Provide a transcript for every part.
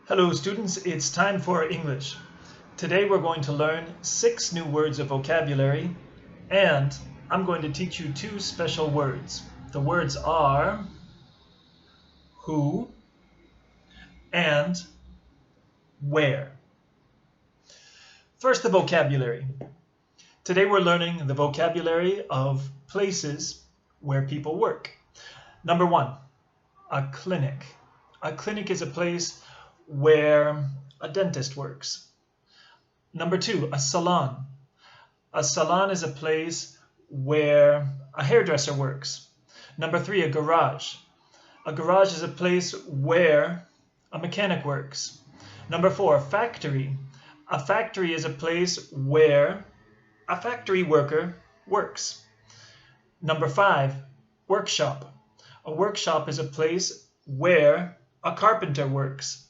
Hello students, it's time for English. Today we're going to learn 6 new words of vocabulary and I'm going to teach you 2 special words. The words are who and where. First, the vocabulary. Today we're learning the vocabulary of places where people work. Number 1, a clinic. A clinic is a place where a dentist works. Number 2, a salon. A salon is a place where a hairdresser works. Number 3, a garage. A garage is a place where a mechanic works. Number 4, factory. A factory is a place where a factory worker works. Number 5, workshop. A workshop is a place where a carpenter works.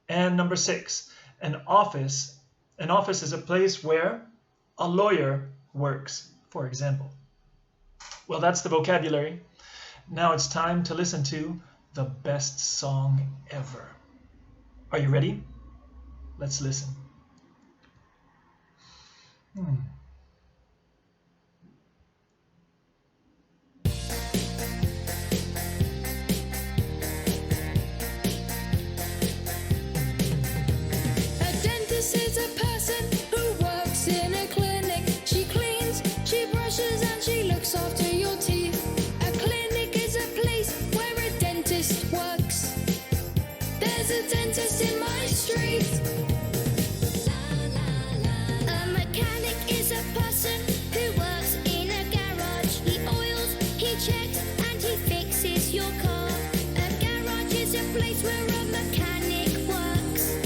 And number 6, an office. An office is a place where a lawyer works, for example. Well, that's the vocabulary. Now it's time to listen to the best song ever. Are you ready? Let's listen. This is a person who works in a clinic. She cleans, she brushes, and she looks after your teeth. A clinic is a place where a dentist works. There's a dentist in my street. A mechanic is a person who works in a garage. He oils, he checks, and he fixes your car. A garage is a place where a mechanic works.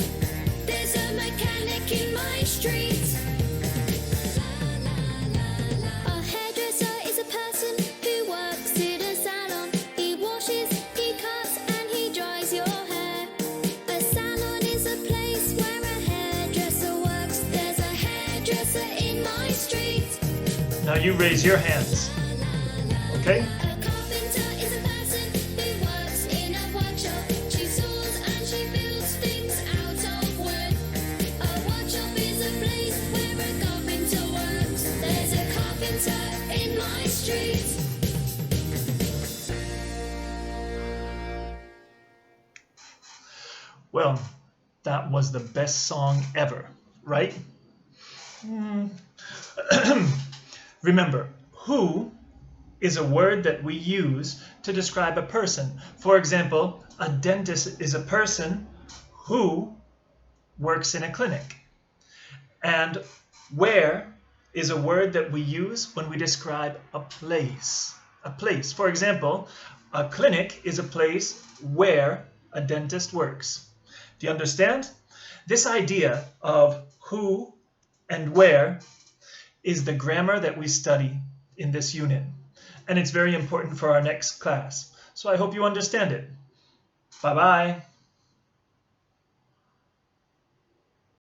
There's a mechanic in my street. A hairdresser is a person who works in a salon. He washes, he cuts, and he dries your hair. A salon is a place where a hairdresser works. There's a hairdresser in my street. Now you raise your hands, okay? A carpenter is a person who works in a workshop. She saws and she builds things out of wood. A workshop is a place where a carpenter works. There's a carpenter in my street. Well, that was the best song ever, right? Remember, who is a word that we use to describe a person. For example, a dentist is a person who works in a clinic. And where is a word that we use when we describe a place. A place. For example, a clinic is a place where a dentist works. Do you understand? This idea of who and where is the grammar that we study in this unit. And it's very important for our next class. So I hope you understand it. Bye-bye.